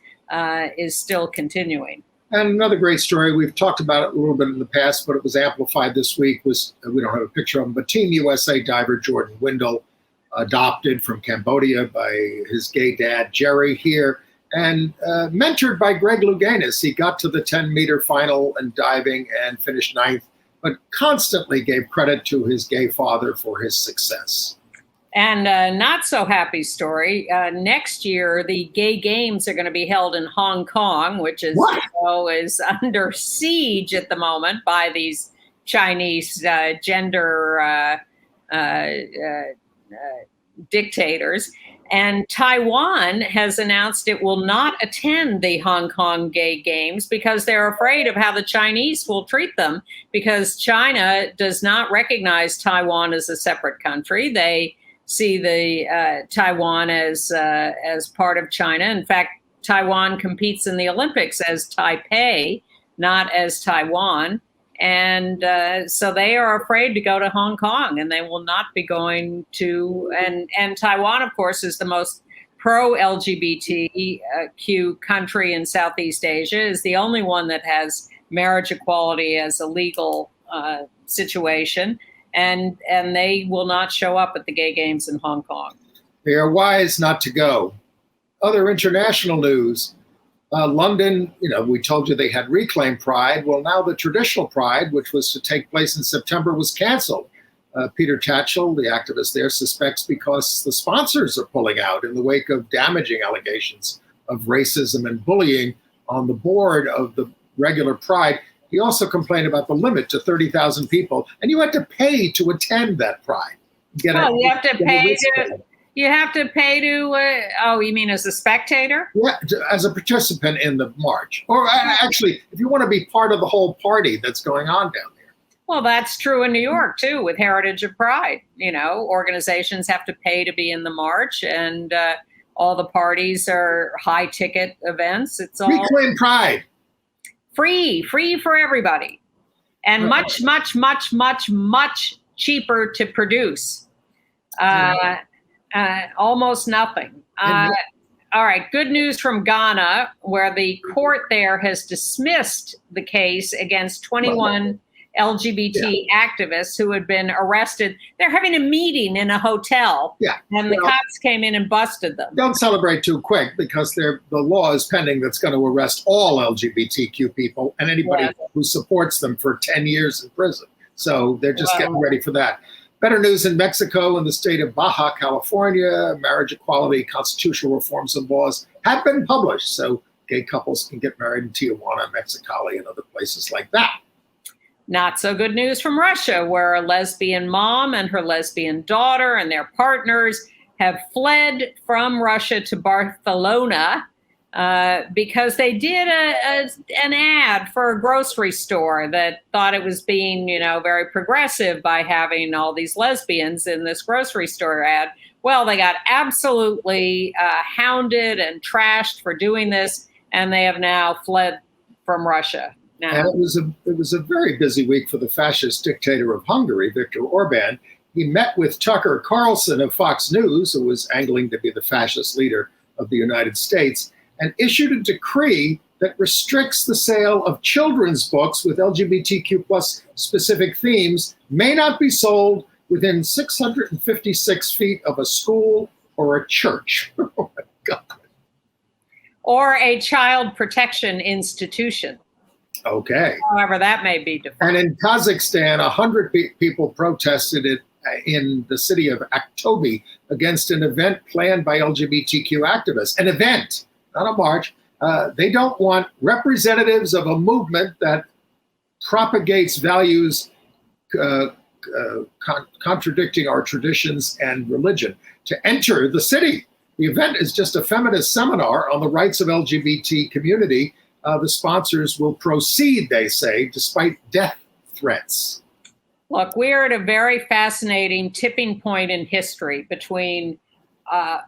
Speaker 3: is still continuing.
Speaker 1: And another great story, we've talked about it a little bit in the past, but it was amplified this week, was, we don't have a picture of him, but Team USA diver Jordan Windle, adopted from Cambodia by his gay dad, Jerry, here, and mentored by Greg Louganis. He got to the 10-meter final in diving and finished 9th, but constantly gave credit to his gay father for his success.
Speaker 3: And not so happy story. Next year, the gay games are going to be held in Hong Kong, which is, is under siege at the moment by these Chinese gender dictators. And Taiwan has announced it will not attend the Hong Kong gay games because they're afraid of how the Chinese will treat them, because China does not recognize Taiwan as a separate country. They see the Taiwan as part of China. In fact, Taiwan competes in the Olympics as Taipei, not as Taiwan. And so they are afraid to go to Hong Kong, and they will not be going to. And Taiwan, of course, is the most pro-LGBTQ country in Southeast Asia, is the only one that has marriage equality as a legal situation. And they will not show up at the gay games in Hong Kong.
Speaker 1: They are wise not to go. Other international news. London, we told you they had Reclaim Pride. Well, now the traditional Pride, which was to take place in September, was canceled. Peter Tatchell, the activist there, suspects because the sponsors are pulling out in the wake of damaging allegations of racism and bullying on the board of the regular Pride. He also complained about the limit to 30,000 people, and you had to pay to attend that Pride.
Speaker 3: You have to pay to. You have to pay to. You mean as a spectator?
Speaker 1: Yeah, as a participant in the march, or actually, if you want to be part of the whole party that's going on down there.
Speaker 3: Well, that's true in New York too, with Heritage of Pride. Organizations have to pay to be in the march, and all the parties are high ticket events. It's all
Speaker 1: Reclaim Pride.
Speaker 3: Free for everybody, and much cheaper to produce. Almost nothing. All right, good news from Ghana, where the court there has dismissed the case against 21 LGBT activists who had been arrested. They're having a meeting in a hotel, and the cops came in and busted them.
Speaker 1: Don't celebrate too quick, because the law is pending that's going to arrest all LGBTQ people and anybody who supports them for 10 years in prison. So they're just getting ready for that. Better news in Mexico and the state of Baja California. Marriage equality, constitutional reforms and laws have been published, so gay couples can get married in Tijuana, Mexicali, and other places like that.
Speaker 3: Not so good news from Russia, where a lesbian mom and her lesbian daughter and their partners have fled from Russia to Barcelona because they did an ad for a grocery store that thought it was being, very progressive by having all these lesbians in this grocery store ad. Well, they got absolutely hounded and trashed for doing this, and they have now fled from Russia.
Speaker 1: And it was a very busy week for the fascist dictator of Hungary, Viktor Orban. He met with Tucker Carlson of Fox News, who was angling to be the fascist leader of the United States, and issued a decree that restricts the sale of children's books with LGBTQ plus specific themes may not be sold within 656 feet of a school or a church. Oh my God.
Speaker 3: Or a child protection institution.
Speaker 1: Okay.
Speaker 3: However that may be defined.
Speaker 1: And in Kazakhstan, 100 people protested it in the city of Aktobe against an event planned by LGBTQ activists. An event, not a march. They don't want representatives of a movement that propagates values contradicting our traditions and religion to enter the city. The event is just a feminist seminar on the rights of LGBT community. The sponsors will proceed, they say, despite death threats.
Speaker 3: Look, we're at a very fascinating tipping point in history between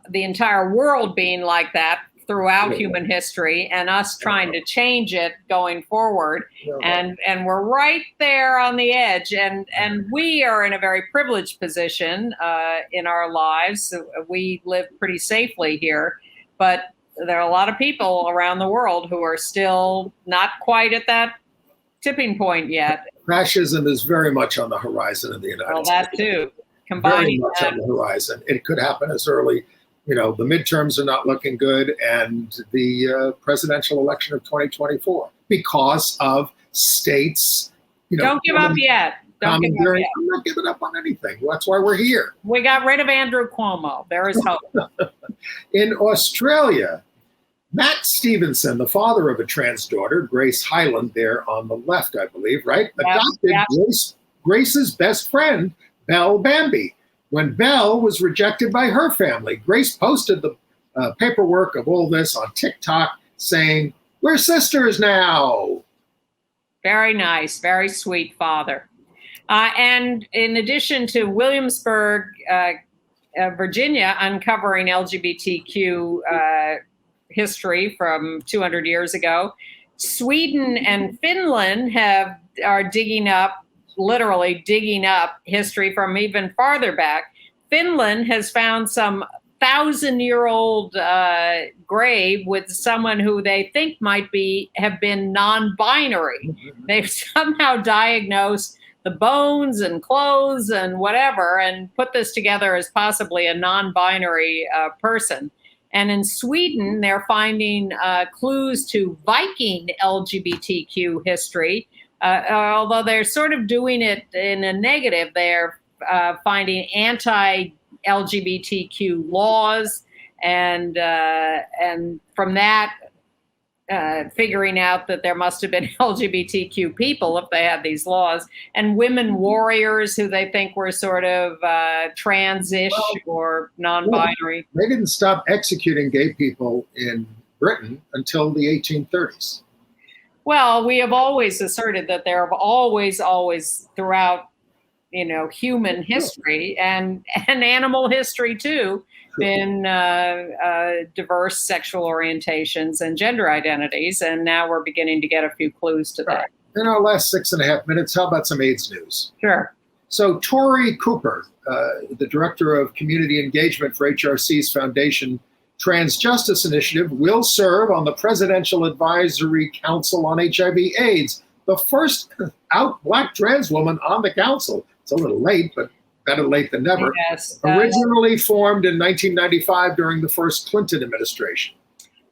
Speaker 3: the entire world being like that throughout human history and us trying to change it going forward. And we're right there on the edge. And we are in a very privileged position in our lives. We live pretty safely here, but there are a lot of people around the world who are still not quite at that tipping point yet.
Speaker 1: Fascism is very much on the horizon in the United States.
Speaker 3: Well, that too. Combining
Speaker 1: very much on the horizon. It could happen as early, the midterms are not looking good, and the presidential election of 2024 because of states.
Speaker 3: Don't give up yet. Don't give up
Speaker 1: commandeering.
Speaker 3: yet.
Speaker 1: I'm not giving up on anything. That's why we're here.
Speaker 3: We got rid of Andrew Cuomo. There is hope.
Speaker 1: In Australia, Matt Stevenson, the father of a trans daughter, Grace Hyland, there on the left, I believe, right? Adopted Grace's best friend, Belle Bambi. When Belle was rejected by her family, Grace posted the paperwork of all this on TikTok saying, "We're sisters now."
Speaker 3: Very nice, very sweet father. And in addition to Williamsburg, Virginia, uncovering LGBTQ history from 200 years ago, Sweden and Finland are literally digging up history from even farther back. Finland has found some 1,000-year-old grave with someone who they think might have been non-binary. They've somehow diagnosed the bones and clothes and whatever and put this together as possibly a non-binary person. And in Sweden, they're finding clues to Viking LGBTQ history. Although they're sort of doing it in a negative, they're finding anti-LGBTQ laws, and from that, figuring out that there must have been LGBTQ people if they had these laws, and women warriors who they think were sort of trans-ish or non-binary.
Speaker 1: They didn't stop executing gay people in Britain until the 1830s.
Speaker 3: Well, we have always asserted that there have always throughout, human history and animal history too, been diverse sexual orientations and gender identities, and now we're beginning to get a few clues to that.
Speaker 1: In our last 6.5 minutes, how about some AIDS news?
Speaker 3: Sure.
Speaker 1: So Tori Cooper, the director of community engagement for HRC's Foundation Trans Justice Initiative, will serve on the Presidential Advisory Council on HIV/AIDS, the first out Black trans woman on the council. It's a little late, but better late than never.
Speaker 3: Yes.
Speaker 1: Originally formed in 1995 during the first Clinton administration.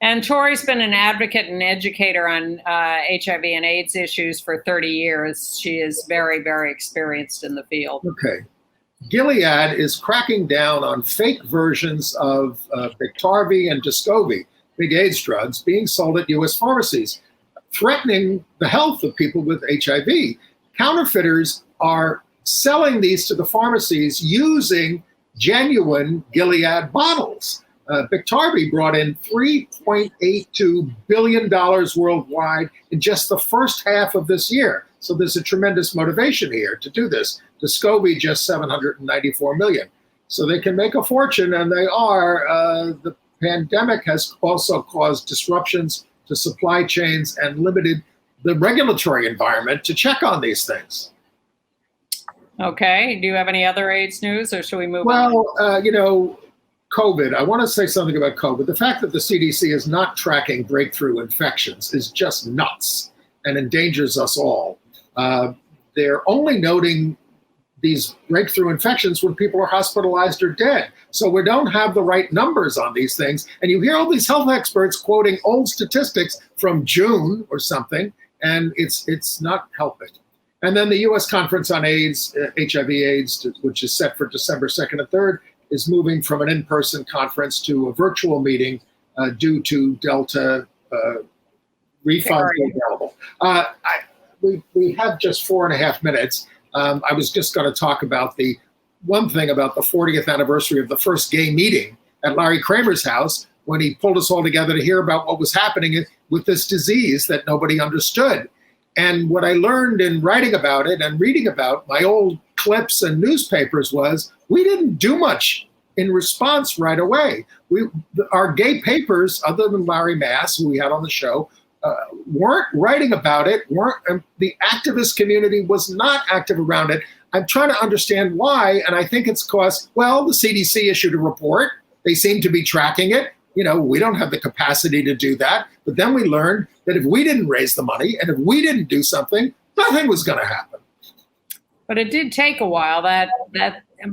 Speaker 3: And Tori's been an advocate and educator on HIV and AIDS issues for 30 years. She is very, very experienced in the field.
Speaker 1: Okay. Gilead is cracking down on fake versions of Biktarvy and Descovy, big AIDS drugs, being sold at U.S. pharmacies, threatening the health of people with HIV. Counterfeiters are selling these to the pharmacies using genuine Gilead bottles. Biktarvy brought in $3.82 billion worldwide in just the first half of this year. So there's a tremendous motivation here to do this. Descovy just $794 million. So they can make a fortune, and they are. The pandemic has also caused disruptions to supply chains and limited the regulatory environment to check on these things.
Speaker 3: Okay. Do you have any other AIDS news, or should we move on?
Speaker 1: Well, COVID. I want to say something about COVID. The fact that the CDC is not tracking breakthrough infections is just nuts and endangers us all. They're only noting these breakthrough infections when people are hospitalized or dead. So we don't have the right numbers on these things. And you hear all these health experts quoting old statistics from June or something, and it's not helping. And then the U.S. Conference on AIDS, HIV/AIDS, which is set for December 2nd and 3rd, is moving from an in-person conference to a virtual meeting due to Delta refunds available. We have just 4.5 minutes. I was just going to talk about the 40th anniversary of the first gay meeting at Larry Kramer's house, when he pulled us all together to hear about what was happening with this disease that nobody understood. And what I learned in writing about it and reading about my old clips and newspapers was we didn't do much in response right away. Our gay papers, other than Larry Mass, who we had on the show, weren't writing about it. The activist community was not active around it. I'm trying to understand why, and I think it's because, well, the CDC issued a report. They seem to be tracking it. We don't have the capacity to do that. But then we learned that if we didn't raise the money and if we didn't do something, nothing was going to happen.
Speaker 3: But it did take a while that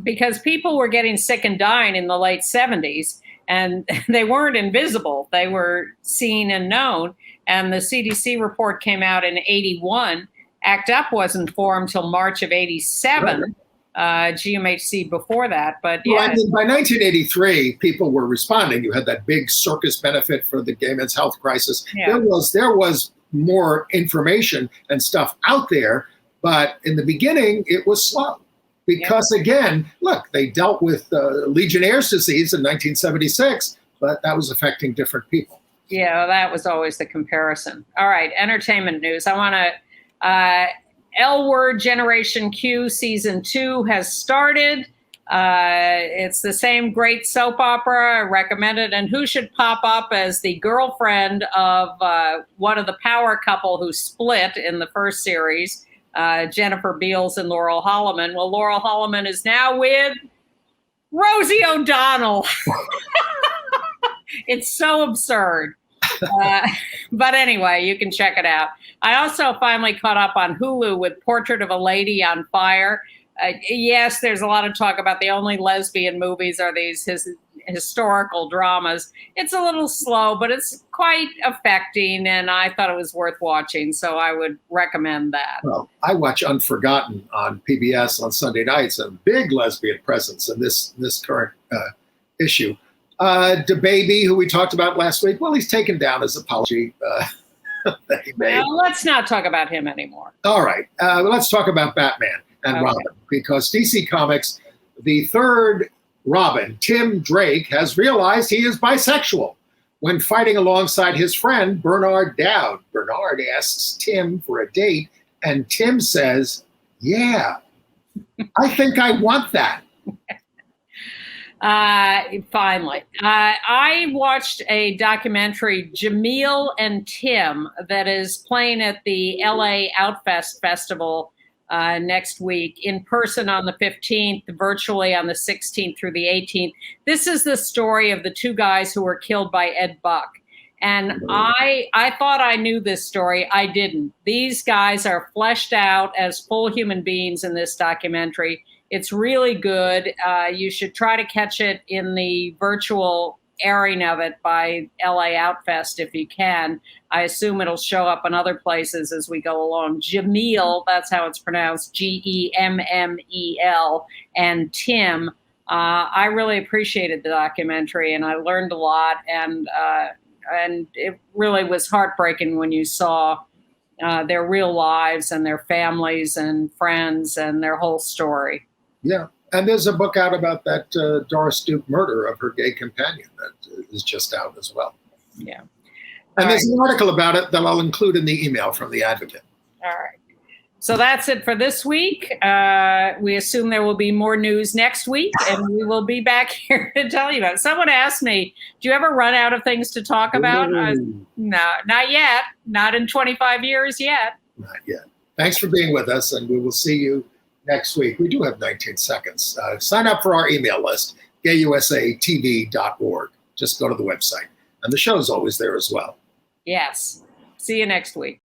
Speaker 3: because people were getting sick and dying in the late 70s, and they weren't invisible. They were seen and known. And the CDC report came out in 81. ACT UP wasn't formed till March of '87. GMHC before that, but yeah.
Speaker 1: Well, I mean, by 1983, people were responding. You had that big circus benefit for the gay men's health crisis.
Speaker 3: Yeah.
Speaker 1: There was more information and stuff out there, but in the beginning, it was slow. Because again, look, they dealt with Legionnaire's disease in 1976, but that was affecting different people.
Speaker 3: Yeah, well, that was always the comparison. All right, entertainment news. I want to, L Word Generation Q season 2 has started. It's the same great soap opera. I recommend it. And who should pop up as the girlfriend of one of the power couple who split in the first series? Jennifer Beals and Laurel Holloman. Well, Laurel Holloman is now with Rosie O'Donnell. It's so absurd. But anyway, you can check it out. I also finally caught up on Hulu with Portrait of a Lady on Fire. Yes, there's a lot of talk about the only lesbian movies are these historical dramas. It's a little slow, but it's quite affecting, and I thought it was worth watching, so I would recommend that.
Speaker 1: Well, I watch Unforgotten on PBS on Sunday nights, a big lesbian presence in this current issue. DeBaby, who we talked about last week, well, he's taken down his apology that he made.
Speaker 3: Well, let's not talk about him anymore.
Speaker 1: All right, let's talk about Batman and Robin, because DC Comics, the third Robin, Tim Drake, has realized he is bisexual when fighting alongside his friend Bernard Dowd. Bernard asks Tim for a date, and Tim says, yeah, I think I want that.
Speaker 3: Finally, I watched a documentary, Jamil and Tim, that is playing at the LA Outfest Festival next week, in person on the 15th, virtually on the 16th through the 18th. This is the story of the two guys who were killed by Ed Buck. And I thought I knew this story. I didn't. These guys are fleshed out as full human beings in this documentary. It's really good. You should try to catch it in the virtual airing of it by LA Outfest if you can. I assume it'll show up in other places as we go along. Jamil, that's how it's pronounced, Gemmel, and Tim. I really appreciated the documentary, and I learned a lot, and it really was heartbreaking when you saw their real lives and their families and friends and their whole story.
Speaker 1: Yeah. And there's a book out about that Doris Duke murder of her gay companion that is just out as well.
Speaker 3: Yeah.
Speaker 1: And there's an article about it that I'll include in the email from the Advocate.
Speaker 3: All right. So that's it for this week. We assume there will be more news next week, and we will be back here to tell you about it. Someone asked me, do you ever run out of things to talk about? No, not yet. Not in 25 years yet.
Speaker 1: Not yet. Thanks for being with us, and we will see you next week. We do have 19 seconds. Sign up for our email list, gayusatv.org. Just go to the website. And the show's always there as well.
Speaker 3: Yes. See you next week.